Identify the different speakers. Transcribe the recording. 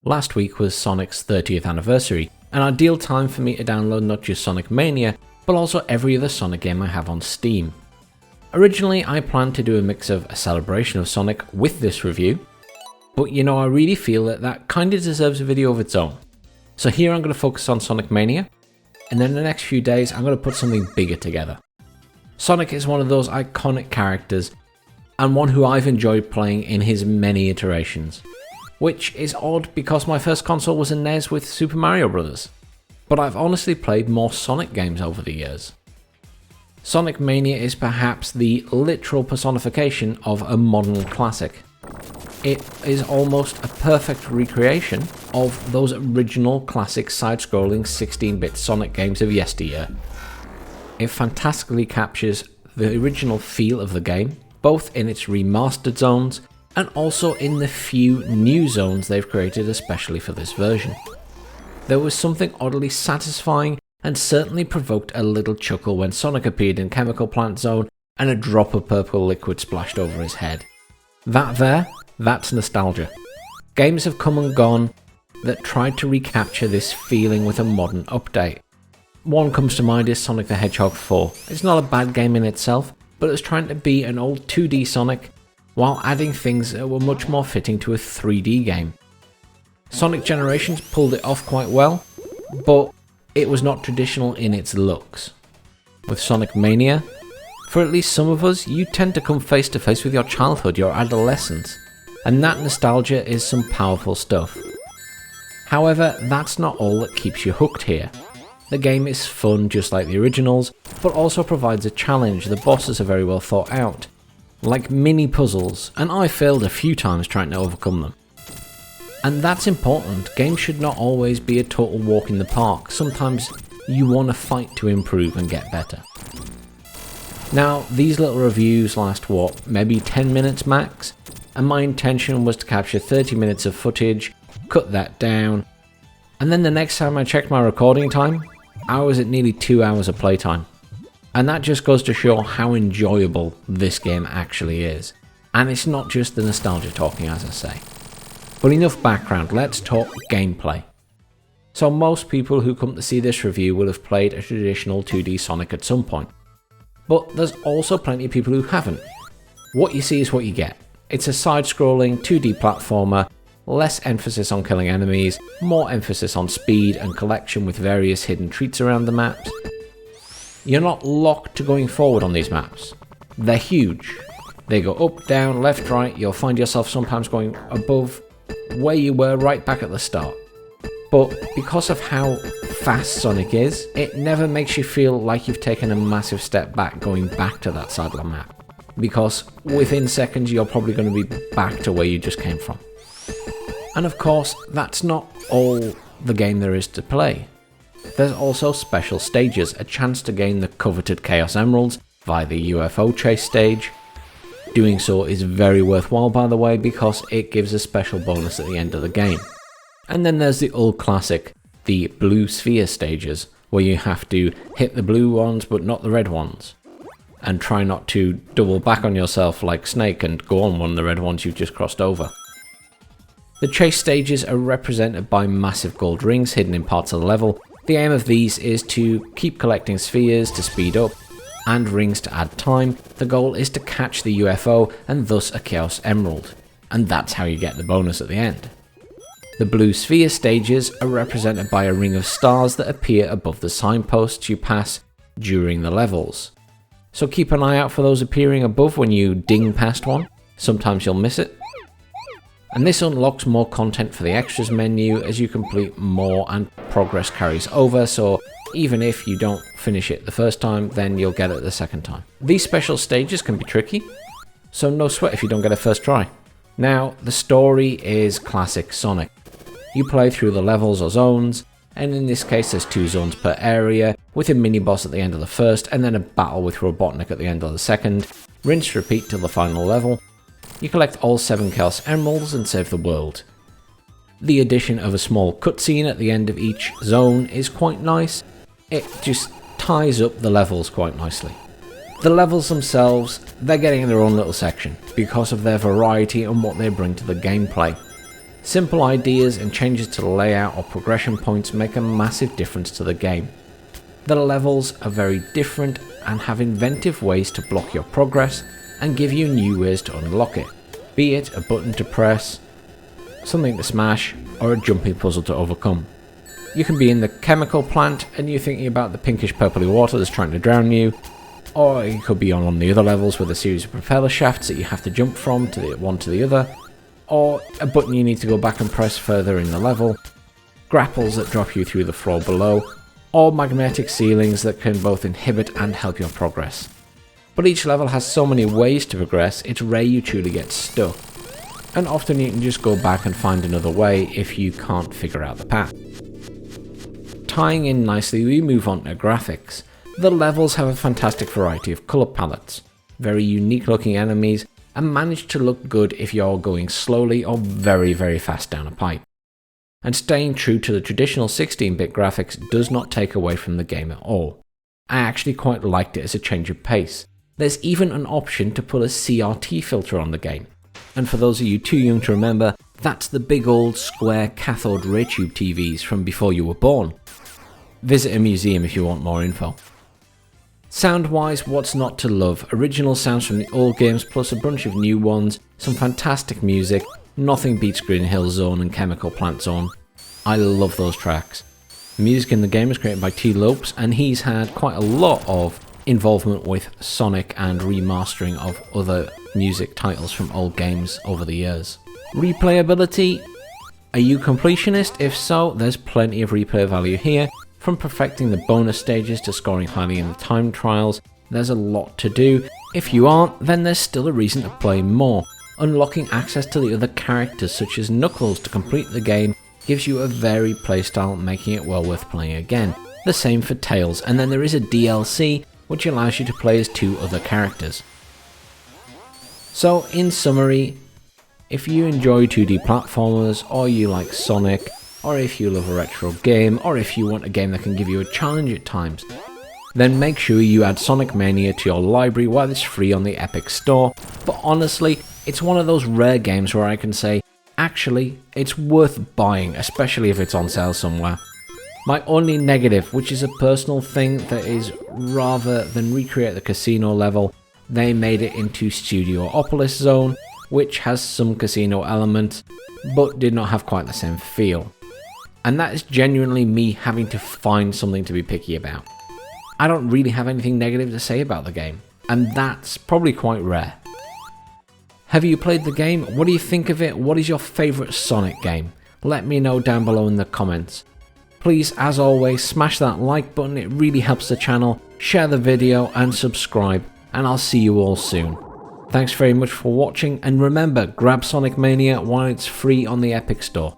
Speaker 1: Last week was Sonic's 30th anniversary, an ideal time for me to download not just Sonic Mania, but also every other Sonic game I have on Steam. Originally, I planned to do a mix of a celebration of Sonic with this review, but I really feel that kinda deserves a video of its own. So here I'm going to focus on Sonic Mania, and then the next few days I'm going to put something bigger together. Sonic is one of those iconic characters, and one who I've enjoyed playing in his many iterations. Which is odd because my first console was a NES with Super Mario Bros. But I've honestly played more Sonic games over the years. Sonic Mania is perhaps the literal personification of a modern classic. It is almost a perfect recreation of those original classic side-scrolling 16-bit Sonic games of yesteryear. It fantastically captures the original feel of the game, both in its remastered zones and also in the few new zones they've created especially for this version. There was something oddly satisfying and certainly provoked a little chuckle when Sonic appeared in Chemical Plant Zone and a drop of purple liquid splashed over his head. That's nostalgia. Games have come and gone that tried to recapture this feeling with a modern update. One comes to mind is Sonic the Hedgehog 4. It's not a bad game in itself, but it was trying to be an old 2D Sonic while adding things that were much more fitting to a 3D game. Sonic Generations pulled it off quite well, but it was not traditional in its looks. With Sonic Mania, for at least some of us, you tend to come face to face with your childhood, your adolescence, and that nostalgia is some powerful stuff. However, that's not all that keeps you hooked here. The game is fun just like the originals, but also provides a challenge. The bosses are very well thought out, like mini puzzles, and I failed a few times trying to overcome them. And that's important. Games should not always be a total walk in the park. Sometimes you want to fight to improve and get better. Now, these little reviews last maybe 10 minutes max, and my intention was to capture 30 minutes of footage, cut that down, and then the next time I checked my recording time, I was at nearly 2 hours of playtime. And that just goes to show how enjoyable this game actually is. And it's not just the nostalgia talking, as I say. But enough background, let's talk gameplay. So most people who come to see this review will have played a traditional 2D Sonic at some point. But there's also plenty of people who haven't. What you see is what you get. It's a side-scrolling 2D platformer, less emphasis on killing enemies, more emphasis on speed and collection with various hidden treats around the maps. You're not locked to going forward on these maps. They're huge. They go up, down, left, right. You'll find yourself sometimes going above where you were right back at the start. But because of how fast Sonic is, it never makes you feel like you've taken a massive step back going back to that side of the map. Because within seconds you're probably going to be back to where you just came from. And of course, that's not all the game there is to play. There's also special stages, a chance to gain the coveted Chaos Emeralds via the UFO chase stage. Doing so is very worthwhile, by the way, because it gives a special bonus at the end of the game. And then there's the old classic, the blue sphere stages, where you have to hit the blue ones but not the red ones. And try not to double back on yourself like Snake and go on one of the red ones you've just crossed over. The chase stages are represented by massive gold rings hidden in parts of the level. The aim of these is to keep collecting spheres to speed up, and rings to add time. The goal is to catch the UFO and thus a Chaos Emerald, and that's how you get the bonus at the end. The blue sphere stages are represented by a ring of stars that appear above the signposts you pass during the levels. So keep an eye out for those appearing above when you ding past one. Sometimes you'll miss it. And this unlocks more content for the extras menu as you complete more and progress carries over, so even if you don't finish it the first time, then you'll get it the second time. These special stages can be tricky, so no sweat if you don't get it first try. Now, the story is classic Sonic. You play through the levels or zones, and in this case there's 2 zones per area, with a mini-boss at the end of the first, and then a battle with Robotnik at the end of the second. Rinse, repeat till the final level. You collect all 7 Chaos Emeralds and save the world. The addition of a small cutscene at the end of each zone is quite nice. It just ties up the levels quite nicely. The levels themselves, they're getting their own little section because of their variety and what they bring to the gameplay. Simple ideas and changes to the layout or progression points make a massive difference to the game. The levels are very different and have inventive ways to block your progress and give you new ways to unlock it, be it a button to press, something to smash, or a jumping puzzle to overcome. You can be in the chemical plant and you're thinking about the pinkish purpley water that's trying to drown you, or you could be on one of the other levels with a series of propeller shafts that you have to jump from to the one to the other, or a button you need to go back and press further in the level, grapples that drop you through the floor below, or magnetic ceilings that can both inhibit and help your progress. But each level has so many ways to progress, it's rare you truly get stuck, and often you can just go back and find another way if you can't figure out the path. Tying in nicely, we move on to graphics. The levels have a fantastic variety of colour palettes, very unique looking enemies, and manage to look good if you're going slowly or very fast down a pipe. And staying true to the traditional 16-bit graphics does not take away from the game at all. I actually quite liked it as a change of pace. There's even an option to put a CRT filter on the game. And for those of you too young to remember, that's the big old square cathode ray tube TVs from before you were born. Visit a museum if you want more info. Sound-wise, what's not to love? Original sounds from the old games plus a bunch of new ones, some fantastic music, nothing beats Green Hill Zone and Chemical Plant Zone. I love those tracks. The music in the game is created by T. Lopes and he's had quite a lot of involvement with Sonic and remastering of other music titles from old games over the years. Replayability? Are you completionist? If so, there's plenty of replay value here. From perfecting the bonus stages to scoring highly in the time trials, there's a lot to do. If you aren't, then there's still a reason to play more. Unlocking access to the other characters such as Knuckles to complete the game gives you a varied playstyle, making it well worth playing again. The same for Tails, and then there is a DLC which allows you to play as 2 other characters. So in summary, if you enjoy 2D platformers, or you like Sonic, or if you love a retro game, or if you want a game that can give you a challenge at times, then make sure you add Sonic Mania to your library while it's free on the Epic Store. But honestly, it's one of those rare games where I can say, actually, it's worth buying, especially if it's on sale somewhere. My only negative, which is a personal thing, that is rather than recreate the casino level, they made it into Studiopolis Zone, which has some casino elements, but did not have quite the same feel. And that is genuinely me having to find something to be picky about. I don't really have anything negative to say about the game, and that's probably quite rare. Have you played the game? What do you think of it? What is your favourite Sonic game? Let me know down below in the comments. Please, as always, smash that like button, it really helps the channel, share the video and subscribe, and I'll see you all soon. Thanks very much for watching, and remember, grab Sonic Mania while it's free on the Epic Store.